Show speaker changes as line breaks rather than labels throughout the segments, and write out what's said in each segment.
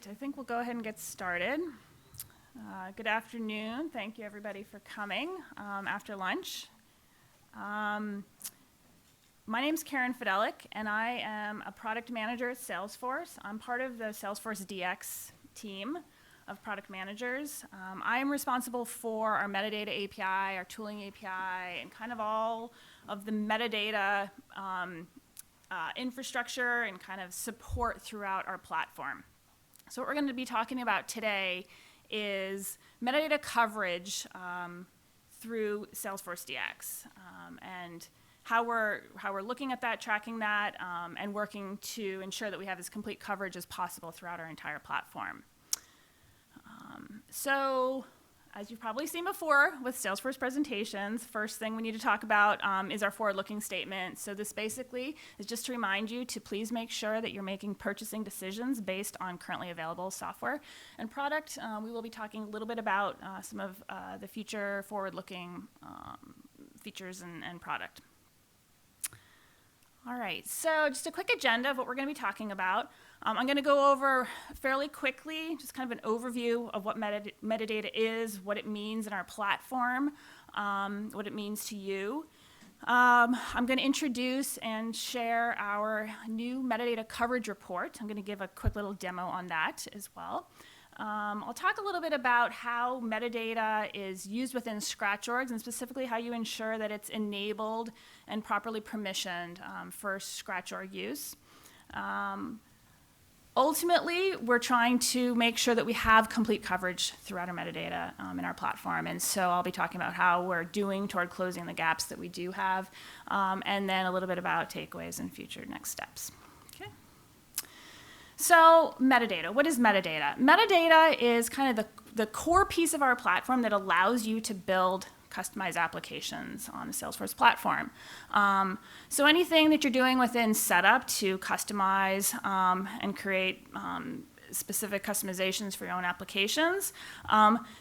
right, I think we'll go ahead and get started. Good afternoon. Thank you, everybody, for coming after lunch. My name's Karen Fidelak, and I am a product manager at Salesforce. I'm part of the Salesforce DX team of product managers. I am responsible for our metadata API, our tooling API, and kind of all of the metadata infrastructure and kind of support throughout our platform. So what we're going to be talking about today is metadata coverage through Salesforce DX and how we're looking at that, tracking that, and working to ensure that we have as complete coverage as possible throughout our entire platform. So, as you've probably seen before with Salesforce presentations, first thing we need to talk about is our forward-looking statement. So this basically is just to remind you to please make sure that you're making purchasing decisions based on currently available software and product. We will be talking a little bit about some of the future forward-looking features and product. All right, so just a quick agenda of what we're going to be talking about. I'm going to go over fairly quickly, just kind of an overview of what metadata is, what it means in our platform, what it means to you. I'm going to introduce and share our new metadata coverage report. I'm going to give a quick little demo on that as well. I'll talk a little bit about how metadata is used within Scratch orgs and specifically how you ensure that it's enabled and properly permissioned for Scratch org use. Ultimately, we're trying to make sure that we have complete coverage throughout our metadata in our platform. And so I'll be talking about how we're doing toward closing the gaps that we do have, and then a little bit about takeaways and future next steps. Okay. So metadata, what is metadata? Metadata is kind of the core piece of our platform that allows you to build customized applications on the Salesforce platform. So anything that you're doing within setup to customize and create specific customizations for your own applications,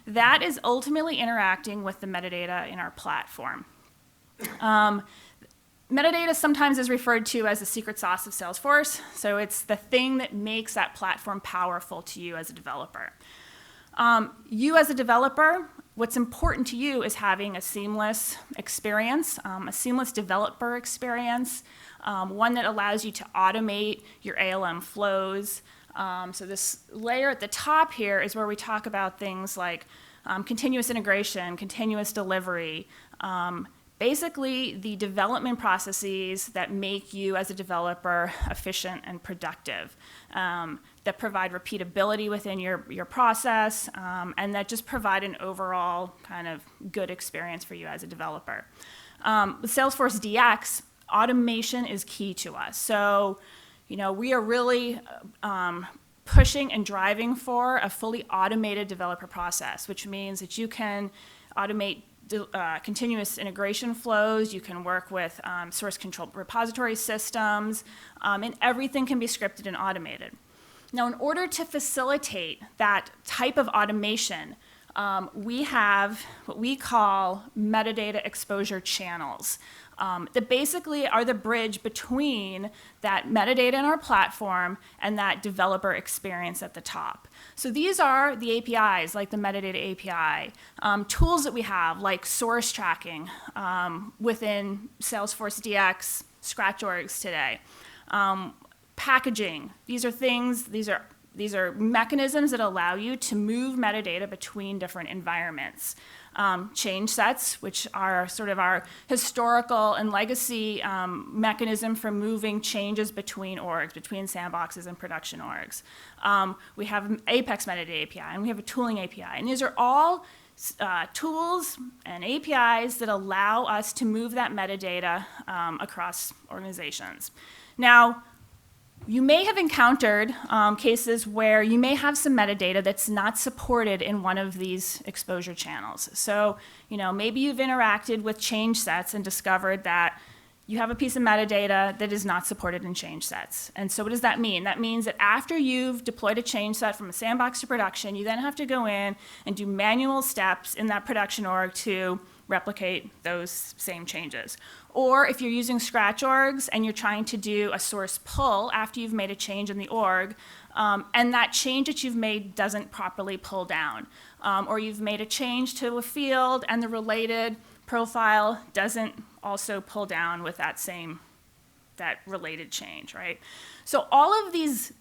that is ultimately interacting with the metadata in our platform. Metadata sometimes is referred to as the secret sauce of Salesforce, so it's the thing that makes that platform powerful to you as a developer. You as a developer, what's important to you is having a seamless experience, a seamless developer experience, one that allows you to automate your ALM flows. So this layer at the top here is where we talk about things like continuous integration, continuous delivery, basically the development processes that make you as a developer efficient and productive, that provide repeatability within your process, and that just provide an overall kind of good experience for you as a developer. With Salesforce DX, automation is key to us. So, we are really pushing and driving for a fully automated developer process, which means that you can automate continuous integration flows, you can work with source control repository systems, and everything can be scripted and automated. Now, in order to facilitate that type of automation, we have what we call metadata exposure channels that basically are the bridge between that metadata in our platform and that developer experience at the top. So these are the APIs, like the metadata API, tools that we have, like source tracking within Salesforce DX, Scratch orgs today. Packaging, these are mechanisms that allow you to move metadata between different environments. Change sets, which are sort of our historical and legacy mechanism for moving changes between orgs, between sandboxes and production orgs. We have Apex Metadata API, and we have a tooling API. And these are all tools and APIs that allow us to move that metadata across organizations. Now, you may have encountered cases where you may have some metadata that's not supported in one of these exposure channels. So, maybe you've interacted with change sets and discovered that you have a piece of metadata that is not supported in change sets. And so what does that mean? That means that after you've deployed a change set from a sandbox to production, you then have to go in and do manual steps in that production org to replicate those same changes. Or if you're using scratch orgs and you're trying to do a source pull after you've made a change in the org, and that change that you've made doesn't properly pull down, or you've made a change to a field and the related profile doesn't also pull down with that related change, right? So all of these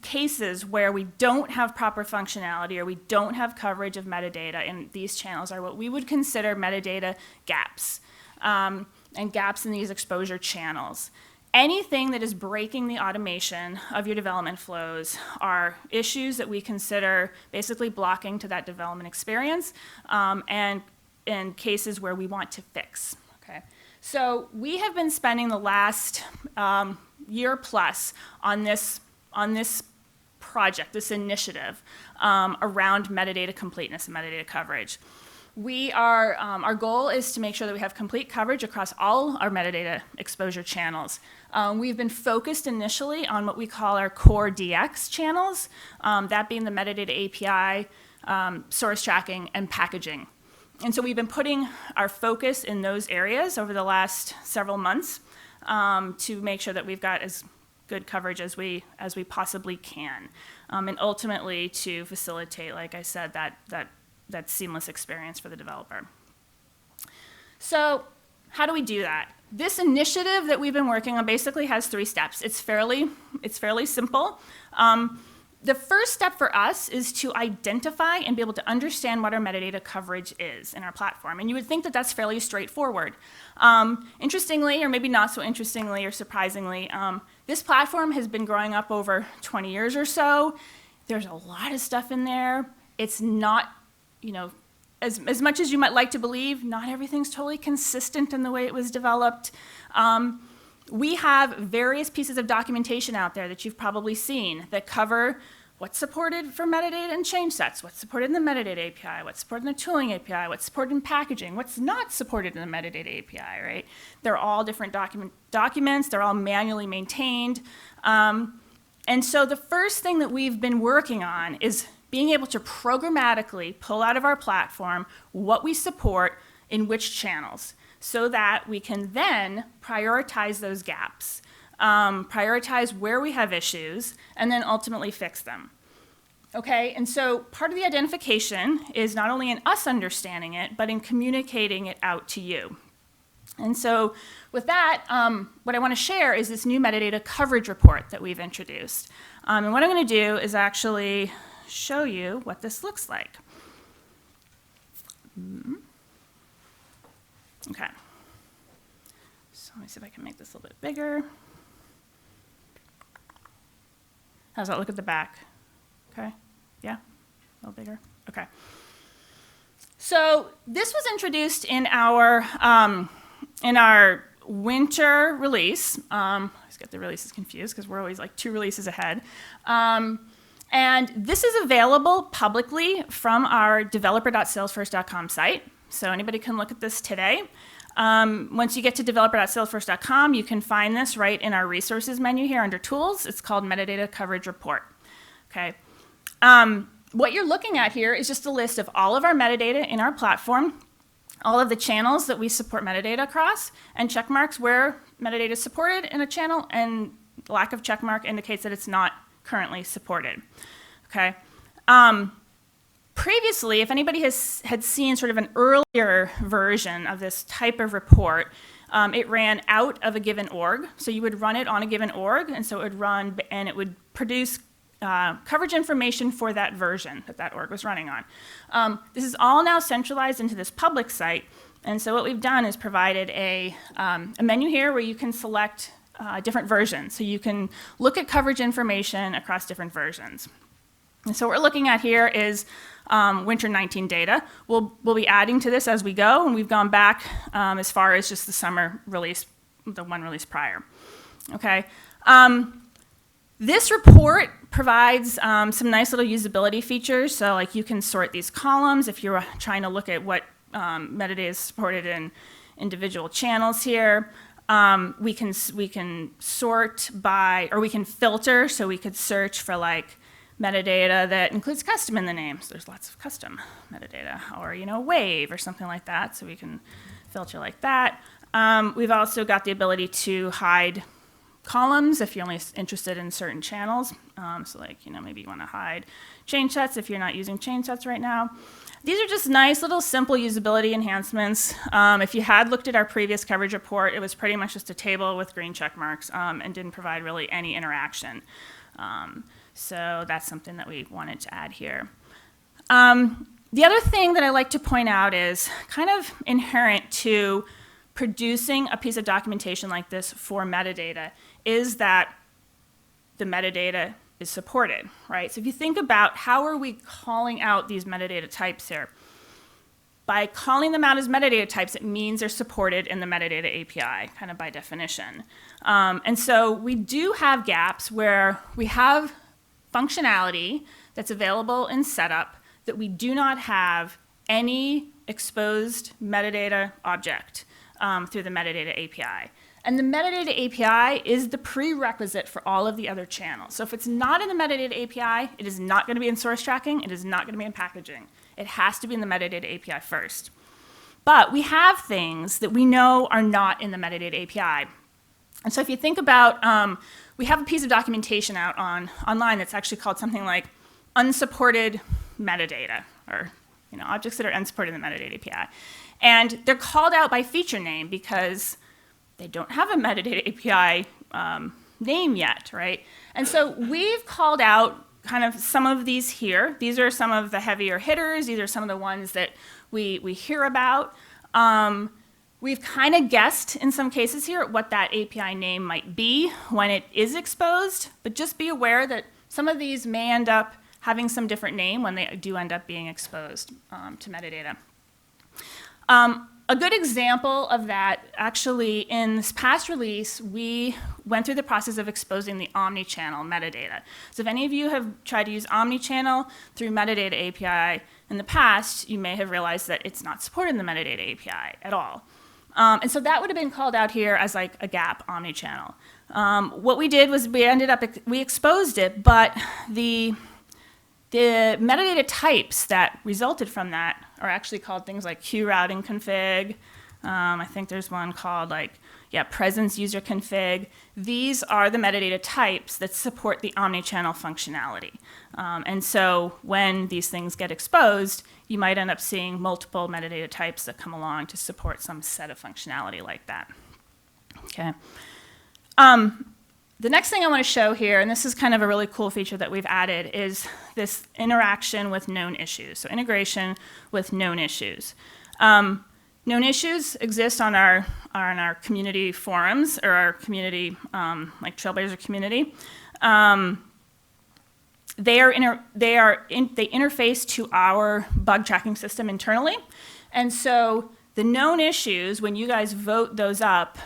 cases where we don't have proper functionality or we don't have coverage of metadata in these channels are what we would consider metadata gaps, and gaps in these exposure channels. Anything that is breaking the automation of your development flows are issues that we consider basically blocking to that development experience, and in cases where we want to fix. Okay? So we have been spending the last year plus on this project, this initiative around metadata completeness and metadata coverage. Our goal is to make sure that we have complete coverage across all our metadata exposure channels. We've been focused initially on what we call our core DX channels, that being the metadata API, source tracking, and packaging. And so we've been putting our focus in those areas over the last several months to make sure that we've got as good coverage as we possibly can, and ultimately to facilitate, like I said, that seamless experience for the developer. So how do we do that? This initiative that we've been working on basically has 3 steps. It's fairly simple. The first step for us is to identify and be able to understand what our metadata coverage is in our platform. And you would think that that's fairly straightforward. Interestingly, or maybe not so interestingly or surprisingly, this platform has been growing up over 20 years or so. There's a lot of stuff in there. It's not, as much as you might like to believe, not everything's totally consistent in the way it was developed. We have various pieces of documentation out there that you've probably seen that cover what's supported for metadata and change sets, what's supported in the metadata API, what's supported in the tooling API, what's supported in packaging, what's not supported in the metadata API, right? They're all different documents, they're all manually maintained. And so the first thing that we've been working on is being able to programmatically pull out of our platform what we support in which channels, so that we can then prioritize those gaps, prioritize where we have issues, and then ultimately fix them. Okay, and so part of the identification is not only in us understanding it, but in communicating it out to you. And so with that, what I want to share is this new metadata coverage report that we've introduced. And what I'm going to do is actually show you what this looks like. Okay, so let me see if I can make this a little bit bigger. How does that look at the back? Okay, yeah, a little bigger, okay. So this was introduced in our winter release. I always get the releases confused because we're always like 2 releases ahead. And this is available publicly from our developer.salesforce.com site. So anybody can look at this today. Once you get to developer.salesforce.com, you can find this right in our resources menu here under tools. It's called Metadata Coverage Report. Okay. What you're looking at here is just a list of all of our metadata in our platform, all of the channels that we support metadata across, and check marks where metadata is supported in a channel, and lack of check mark indicates that it's not currently supported. Okay. Previously, if anybody had seen sort of an earlier version of this type of report, it ran out of a given org. So you would run it on a given org, and so it would run and it would produce coverage information for that version that org was running on. This is all now centralized into this public site, and so what we've done is provided a menu here where you can select different versions. So you can look at coverage information across different versions. And so what we're looking at here is winter 19 data. We'll be adding to this as we go, and we've gone back as far as just the summer release, the one release prior. Okay. This report provides some nice little usability features. So like you can sort these columns if you're trying to look at what metadata is supported in individual channels here. We can sort by, or we can filter, so we could search for like metadata that includes custom in the name. So there's lots of custom metadata, or wave or something like that. So we can filter like that. We've also got the ability to hide columns if you're only interested in certain channels. So like, maybe you want to hide chain sets if you're not using chain sets right now. These are just nice little simple usability enhancements. If you had looked at our previous coverage report, it was pretty much just a table with green check marks and didn't provide really any interaction. So that's something that we wanted to add here. The other thing that I like to point out is kind of inherent to producing a piece of documentation like this for metadata is that the metadata is supported, right? So if you think about how are we calling out these metadata types here, by calling them out as metadata types, it means they're supported in the metadata API, kind of by definition. And so we do have gaps where we have functionality that's available in setup that we do not have any exposed metadata object through the metadata API. And the metadata API is the prerequisite for all of the other channels. So if it's not in the metadata API, it is not going to be in source tracking, it is not going to be in packaging. It has to be in the metadata API first. But we have things that we know are not in the metadata API. And so if you think about, we have a piece of documentation out online that's actually called something like unsupported metadata, or objects that are unsupported in the metadata API. And they're called out by feature name because they don't have a metadata API name yet, right? And so we've called out kind of some of these here. These are some of the heavier hitters. These are some of the ones that we hear about. We've kind of guessed in some cases here what that API name might be when it is exposed, but just be aware that some of these may end up having some different name when they do end up being exposed to metadata. A good example of that, actually, in this past release, we went through the process of exposing the omnichannel metadata. So if any of you have tried to use omnichannel through metadata API in the past, you may have realized that it's not supported in the metadata API at all. And so that would have been called out here as like a gap omnichannel. What we did was we exposed it, but the metadata types that resulted from that are actually called things like queue routing config. I think there's one called presence user config. These are the metadata types that support the omnichannel functionality. And so when these things get exposed, you might end up seeing multiple metadata types that come along to support some set of functionality like that. Okay. The next thing I want to show here, and this is kind of a really cool feature that we've added, is this interaction with known issues. So integration with known issues. Known issues exist on our community forums, or our community, like Trailblazer community. They interface to our bug tracking system internally. And so the known issues, when you guys vote those up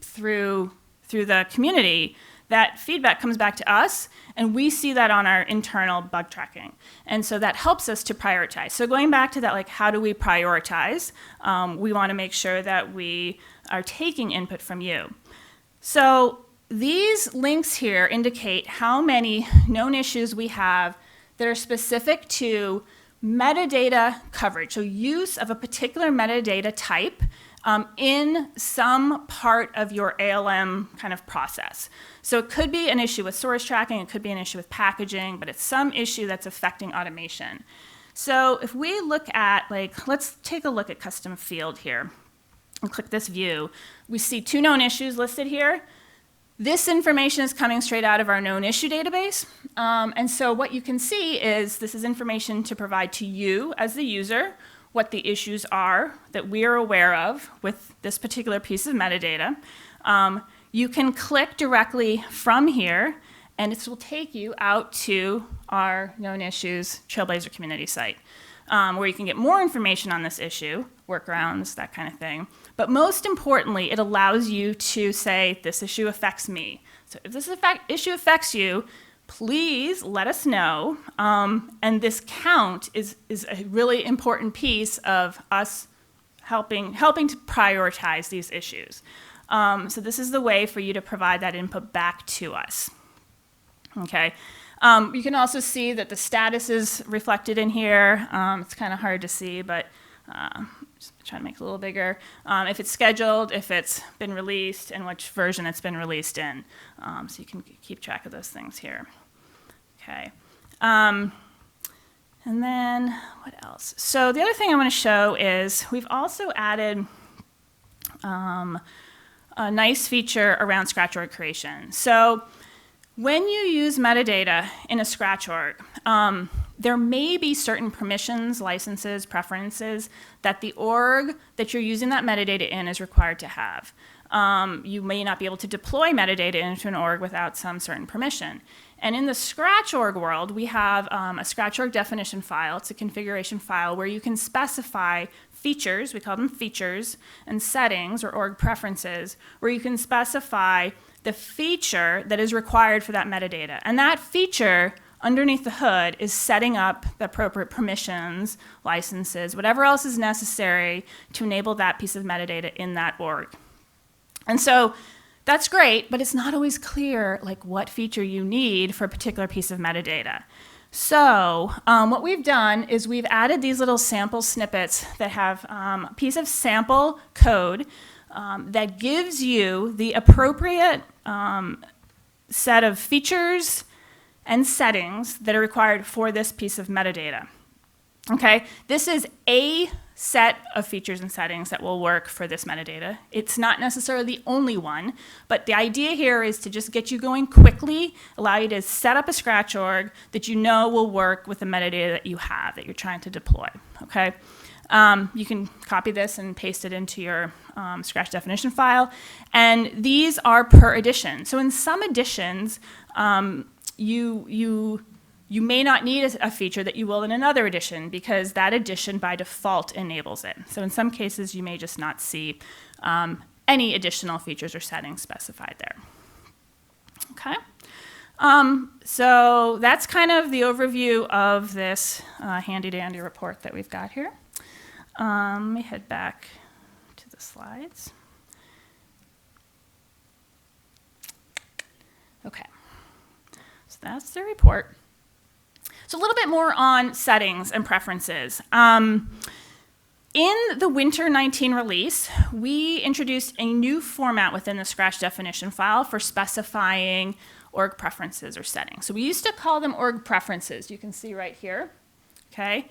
through the community, that feedback comes back to us, and we see that on our internal bug tracking. And so that helps us to prioritize. So going back to that, like, how do we prioritize? We want to make sure that we are taking input from you. So these links here indicate how many known issues we have that are specific to metadata coverage, so use of a particular metadata type in some part of your ALM kind of process. So it could be an issue with source tracking, it could be an issue with packaging, but it's some issue that's affecting automation. So if we look at, let's take a look at custom field here and click this view. We see 2 known issues listed here. This information is coming straight out of our known issue database. And so what you can see is this is information to provide to you as the user, what the issues are that we are aware of with this particular piece of metadata. You can click directly from here, and it will take you out to our known issues Trailblazer community site, where you can get more information on this issue, workarounds, that kind of thing. But most importantly, it allows you to say, this issue affects me. So if this issue affects you, please let us know. And this count is a really important piece of us helping to prioritize these issues. So this is the way for you to provide that input back to us. Okay. You can also see that the status is reflected in here. It's kind of hard to see, but just try to make it a little bigger. If it's scheduled, if it's been released, and which version it's been released in. So you can keep track of those things here. Okay. And then what else? So the other thing I want to show is we've also added a nice feature around scratch org creation. So when you use metadata in a scratch org, there may be certain permissions, licenses, preferences that the org that you're using that metadata in is required to have. You may not be able to deploy metadata into an org without some certain permission. And in the scratch org world, we have a scratch org definition file. It's a configuration file where you can specify features, we call them features, and settings or org preferences, where you can specify the feature that is required for that metadata. And that feature underneath the hood is setting up the appropriate permissions, licenses, whatever else is necessary to enable that piece of metadata in that org. And so that's great, but it's not always clear like what feature you need for a particular piece of metadata. So what we've done is we've added these little sample snippets that have a piece of sample code that gives you the appropriate set of features and settings that are required for this piece of metadata. Okay, this is a set of features and settings that will work for this metadata. It's not necessarily the only one, but the idea here is to just get you going quickly, allow you to set up a scratch org that you know will work with the metadata that you have, that you're trying to deploy, okay? You can copy this and paste it into your scratch definition file, and these are per edition. So in some editions, you may not need a feature that you will in another edition because that edition by default enables it. So in some cases, you may just not see any additional features or settings specified there. Okay. So that's kind of the overview of this handy-dandy report that we've got here. Let me head back to the slides. Okay. So that's the report. So a little bit more on settings and preferences. In the Winter 19 release, we introduced a new format within the Scratch definition file for specifying org preferences or settings. So we used to call them org preferences. You can see right here. Okay.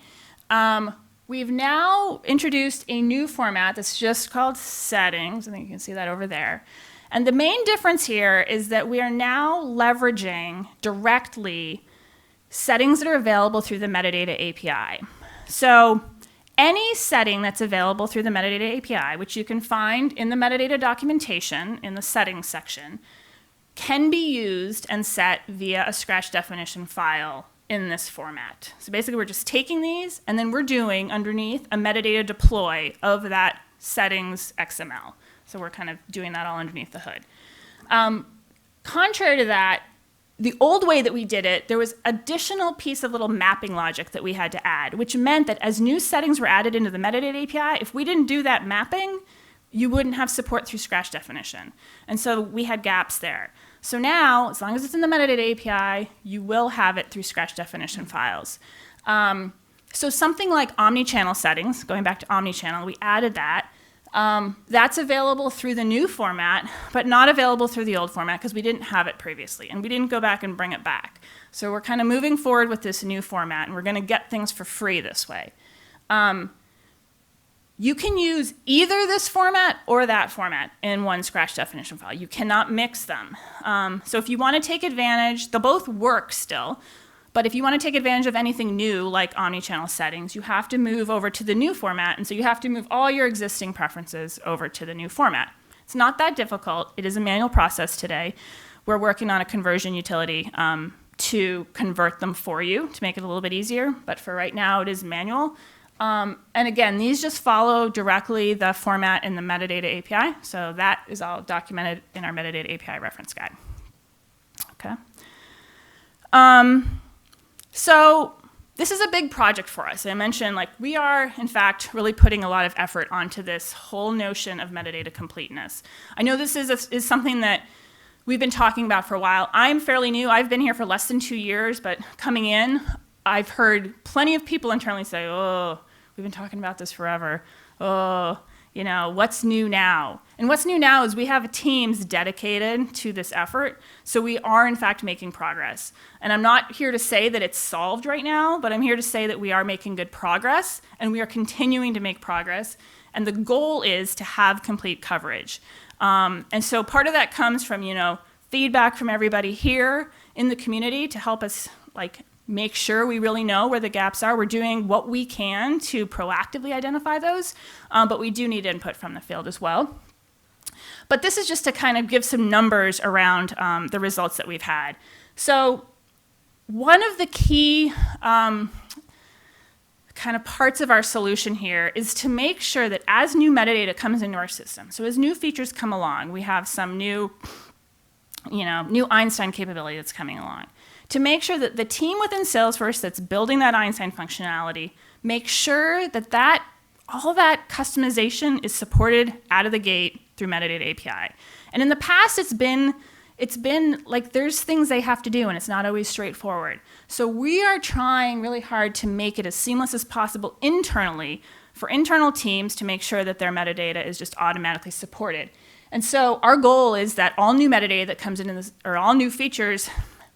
We've now introduced a new format that's just called settings. I think you can see that over there. And the main difference here is that we are now leveraging directly settings that are available through the Metadata API. So any setting that's available through the Metadata API, which you can find in the metadata documentation in the settings section, can be used and set via a Scratch definition file in this format. So basically we're just taking these and then we're doing underneath a metadata deploy of that settings XML. So we're kind of doing that all underneath the hood. Contrary to that, the old way that we did it, there was additional piece of little mapping logic that we had to add, which meant that as new settings were added into the metadata API, if we didn't do that mapping, you wouldn't have support through Scratch definition. And so we had gaps there. So now, as long as it's in the metadata API, you will have it through Scratch definition files. So something like omnichannel settings, going back to omnichannel, we added that. That's available through the new format, but not available through the old format because we didn't have it previously, and we didn't go back and bring it back. So we're kind of moving forward with this new format, and we're going to get things for free this way. You can use either this format or that format in one Scratch definition file. You cannot mix them. So if you want to take advantage, they'll both work still. But if you want to take advantage of anything new, like omnichannel settings, you have to move over to the new format. And so you have to move all your existing preferences over to the new format. It's not that difficult. It is a manual process today. We're working on a conversion utility to convert them for you to make it a little bit easier. But for right now, it is manual. And again, these just follow directly the format in the metadata API. So that is all documented in our metadata API reference guide. Okay. So this is a big project for us. I mentioned, like, we are, in fact, really putting a lot of effort onto this whole notion of metadata completeness. I know this is something that we've been talking about for a while. I'm fairly new. I've been here for less than 2 years, but coming in, I've heard plenty of people internally say, oh, we've been talking about this forever. Oh, you know, what's new now? And what's new now is we have teams dedicated to this effort, so we are in fact making progress. And I'm not here to say that it's solved right now, but I'm here to say that we are making good progress, and we are continuing to make progress. And the goal is to have complete coverage. And so part of that comes from, you know, feedback from everybody here in the community to help us like make sure we really know where the gaps are. We're doing what we can to proactively identify those, but we do need input from the field as well. But this is just to kind of give some numbers around the results that we've had. So one of the key kind of parts of our solution here is to make sure that as new metadata comes into our system, so as new features come along, we have some new, you know, new Einstein capability that's coming along, to make sure that the team within Salesforce that's building that Einstein functionality make sure that all that customization is supported out of the gate through Metadata API. And in the past, it's been like there's things they have to do, and it's not always straightforward. So we are trying really hard to make it as seamless as possible internally for internal teams to make sure that their metadata is just automatically supported. And so our goal is that all new metadata that comes into this, or all new features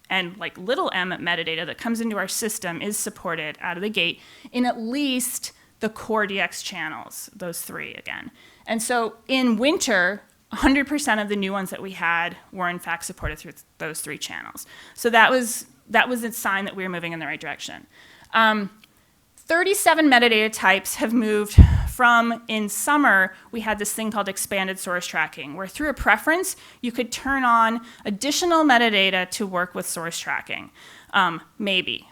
and like little m metadata that comes into our system is supported out of the gate in at least the core DX channels, those 3 again. And so in winter, 100% of the new ones that we had were in fact supported through those 3 channels. So that was a sign that we were moving in the right direction. 37 metadata types have moved from, in summer, we had this thing called expanded source tracking, where through a preference, you could turn on additional metadata to work with source tracking. Maybe.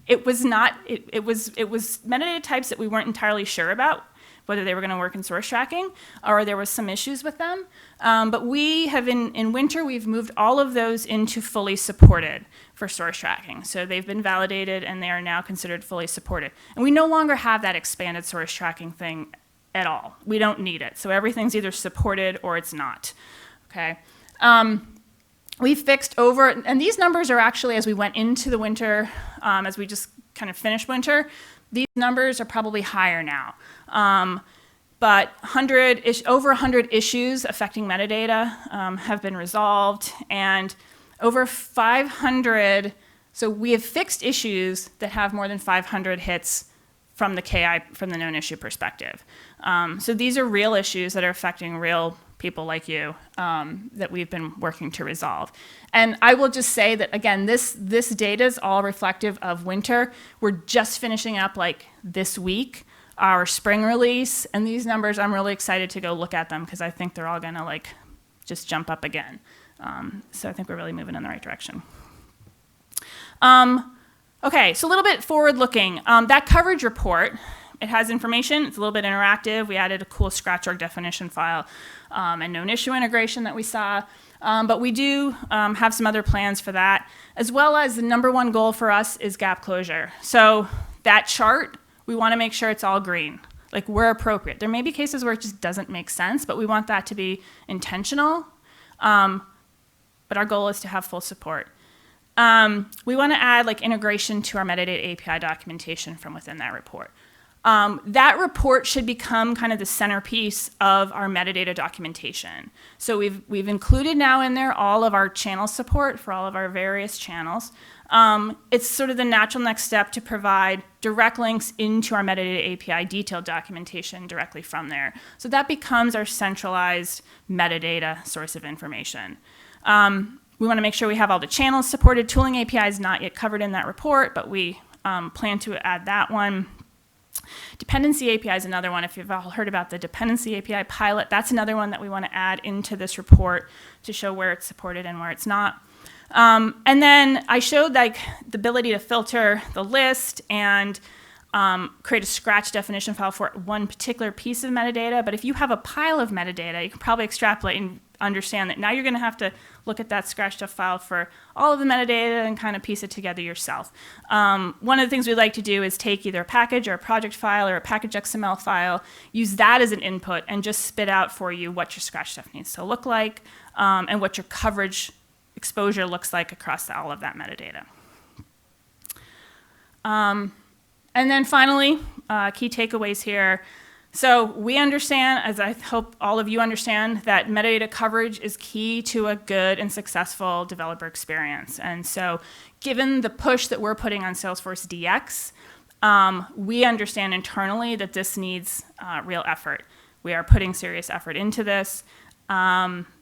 It was metadata types that we weren't entirely sure about, whether they were going to work in source tracking, or there was some issues with them. But we have, in winter, we've moved all of those into fully supported for source tracking. So they've been validated, and they are now considered fully supported. And we no longer have that expanded source tracking thing at all. We don't need it. So everything's either supported or it's not. Okay. We fixed over, and these numbers are actually, as we went into the winter, as we just kind of finished winter, these numbers are probably higher now. But over 100 issues affecting metadata have been resolved, and over 500, so we have fixed issues that have more than 500 hits from the KI, from the known issue perspective. So these are real issues that are affecting real people like you that we've been working to resolve. And I will just say that, again, this data is all reflective of winter. We're just finishing up, like, this week, our spring release, and these numbers, I'm really excited to go look at them because I think they're all going to, like, just jump up again. So I think we're really moving in the right direction. Okay, so a little bit forward-looking. That coverage report, it has information. It's a little bit interactive. We added a cool scratch.org definition file and known issue integration that we saw. But we do have some other plans for that, as well as the number one goal for us is gap closure. So that chart, we want to make sure it's all green, like where appropriate. There may be cases where it just doesn't make sense, but we want that to be intentional. But our goal is to have full support. We want to add like integration to our metadata API documentation from within that report. That report should become kind of the centerpiece of our metadata documentation. So we've included now in there all of our channel support for all of our various channels. It's sort of the natural next step to provide direct links into our metadata API detailed documentation directly from there. So that becomes our centralized metadata source of information. We want to make sure we have all the channels supported. Tooling API is not yet covered in that report, but we plan to add that one. Dependency API is another one. If you've all heard about the Dependency API pilot, that's another one that we want to add into this report to show where it's supported and where it's not. And then I showed like the ability to filter the list and create a scratch definition file for one particular piece of metadata. But if you have a pile of metadata, you can probably extrapolate and understand that now you're going to have to look at that scratch stuff file for all of the metadata and kind of piece it together yourself. One of the things we like to do is take either a package or a project file or a package XML file, use that as an input, and just spit out for you what your scratch stuff needs to look like and what your coverage exposure looks like across all of that metadata. And then finally, key takeaways here. So we understand, as I hope all of you understand, that metadata coverage is key to a good and successful developer experience. And so given the push that we're putting on Salesforce DX, we understand internally that this needs real effort. We are putting serious effort into this.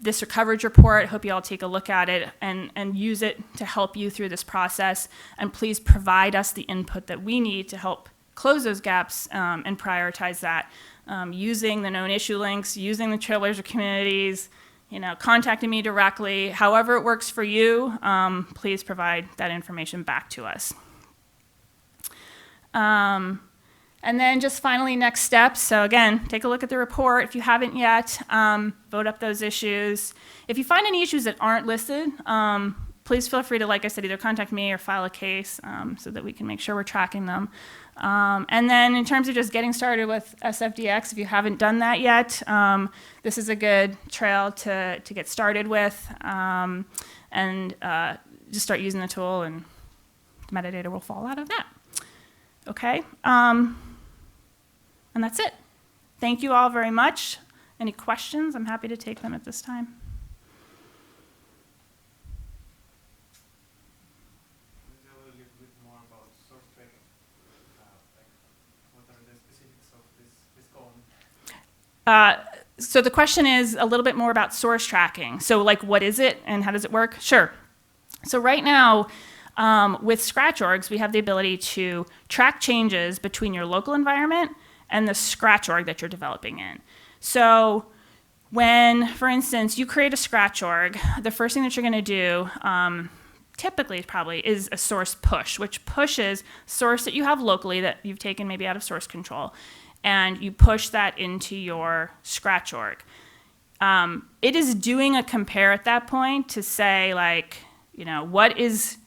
This coverage report, I hope you all take a look at it and use it to help you through this process. And please provide us the input that we need to help close those gaps and prioritize that using the known issue links, using the trailblazer communities, contacting me directly. However it works for you, please provide that information back to us. And then just finally, next steps. So again, take a look at the report. If you haven't yet, vote up those issues. If you find any issues that aren't listed, please feel free to, like I said, either contact me or file a case so that we can make sure we're tracking them. And then in terms of just getting started with SFDX, if you haven't done that yet, this is a good trail to get started with and just start using the tool, and metadata will fall out of that. Okay, and that's it. Thank you all very much. Any questions? I'm happy to take them at this time.
Tell a little bit more about source tracking. What are the specifics of this column?
So the question is a little bit more about source tracking. So like, what is it and how does it work? Sure. So right now, with Scratch orgs, we have the ability to track changes between your local environment and the Scratch org that you're developing in. So when, for instance, you create a Scratch org, the first thing that you're going to do, typically probably, is a source push, which pushes source that you have locally that you've taken maybe out of source control, and you push that into your Scratch org. It is doing a compare at that point to say, like, what is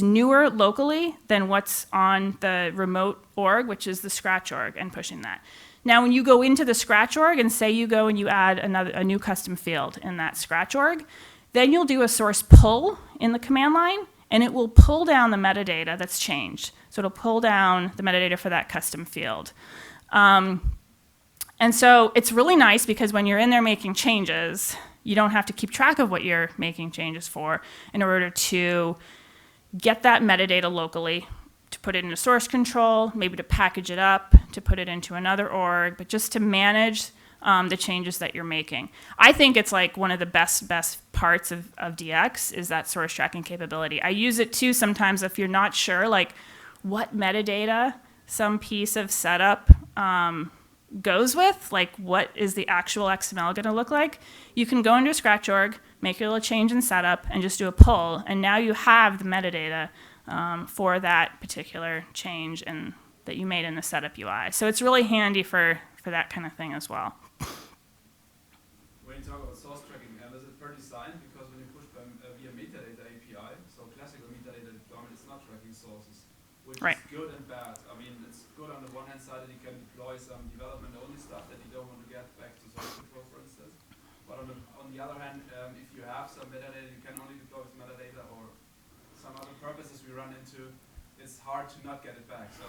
newer locally than what's on the remote org, which is the Scratch org, and pushing that. Now, when you go into the Scratch org and say you go and you add a new custom field in that Scratch org, then you'll do a source pull in the command line, and it will pull down the metadata that's changed. So it'll pull down the metadata for that custom field. And so it's really nice because when you're in there making changes, you don't have to keep track of what you're making changes for in order to get that metadata locally, to put it into source control, maybe to package it up, to put it into another org, but just to manage the changes that you're making. I think it's like one of the best parts of DX is that source tracking capability. I use it too sometimes if you're not sure like what metadata some piece of setup goes with, like what is the actual XML going to look like. You can go into a Scratch org, make a little change in setup, and just do a pull, and now you have the metadata for that particular change that you made in the setup UI. So it's really handy for that kind of thing as well.
When you talk about source tracking, is it per design? Because when you push via Metadata API, so classical Metadata Deploy is not tracking sources, which
Right.
is good and bad. I mean, it's good on the one hand side that you can deploy some development-only stuff that you don't want to get back to source control, for instance. But on the other hand, if you have some metadata you can only deploy with metadata or some other purposes we run into, it's hard to not get it back. So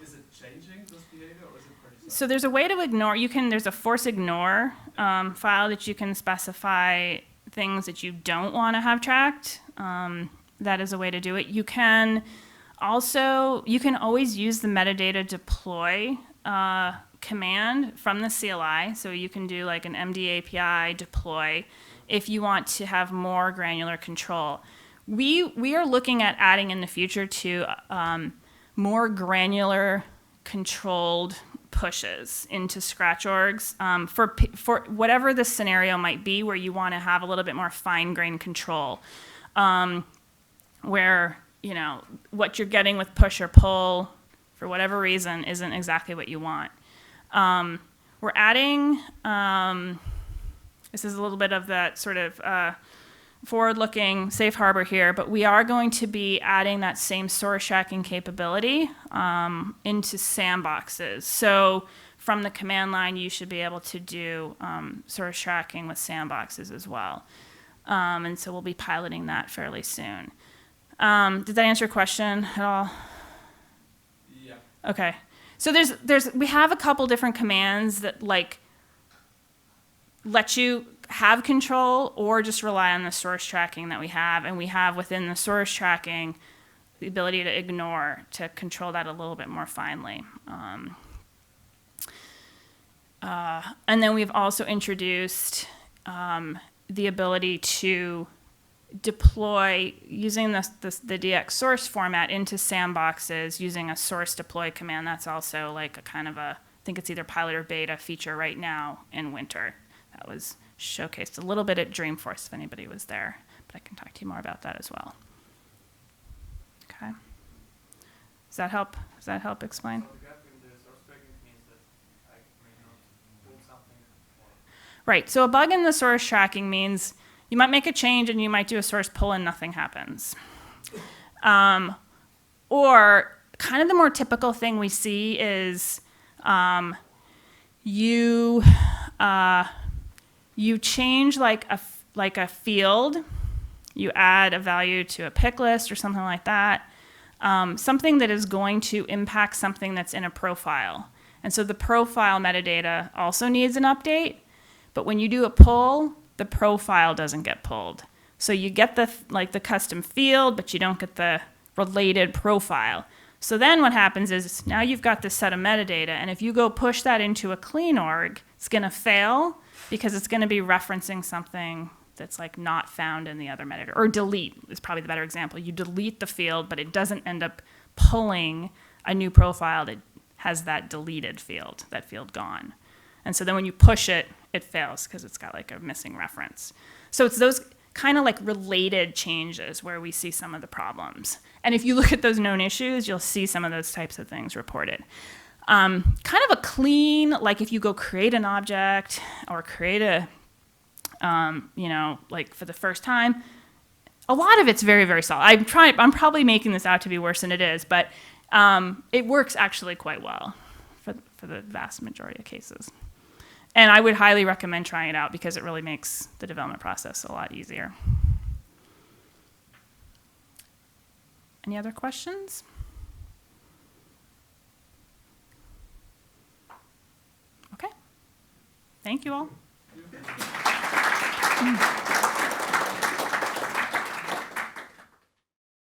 is it changing this behavior or is it per design?
So there's a way to ignore. There's a force ignore file that you can specify things that you don't want to have tracked. That is a way to do it. You can always use the metadata deploy command from the CLI. So you can do like an MD API deploy if you want to have more granular control. We are looking at adding in the future to more granular controlled pushes into Scratch orgs for whatever the scenario might be where you want to have a little bit more fine-grained control, where what you're getting with push or pull for whatever reason isn't exactly what you want. We're adding, this is a little bit of that sort of forward-looking safe harbor here, but we are going to be adding that same source tracking capability into sandboxes. So from the command line, you should be able to do source tracking with sandboxes as well. And so we'll be piloting that fairly soon. Did that answer your question at all?
Yeah.
Okay. So we have a couple different commands that like let you have control or just rely on the source tracking that we have. And we have within the source tracking the ability to ignore, to control that a little bit more finely. And then we've also introduced the ability to deploy using the DX source format into sandboxes using a source deploy command. That's also like a kind of a, I think it's either pilot or beta feature right now in winter. That was showcased a little bit at Dreamforce if anybody was there, but I can talk to you more about that as well. Okay. Does that help? Does that help explain?
So the gap in the source tracking means that I may not pull something.
Right. So a bug in the source tracking means you might make a change and you might do a source pull and nothing happens. Or kind of the more typical thing we see is you change like a field, you add a value to a pick list or something like that, something that is going to impact something that's in a profile. And so the profile metadata also needs an update, but when you do a pull, the profile doesn't get pulled. So you get the custom field, but you don't get the related profile. So then what happens is now you've got this set of metadata, and if you go push that into a clean org, it's going to fail because it's going to be referencing something that's like not found in the other metadata. Or delete is probably the better example. You delete the field, but it doesn't end up pulling a new profile that has that deleted field, that field gone. And so then when you push it, it fails because it's got like a missing reference. So it's those kind of like related changes where we see some of the problems. And if you look at those known issues, you'll see some of those types of things reported. Kind of a clean, like if you go create an object or create a, like for the first time, a lot of it's very, very solid. I'm probably making this out to be worse than it is, but it works actually quite well for the vast majority of cases. And I would highly recommend trying it out because it really makes the development process a lot easier. Any other questions? Okay. Thank you all.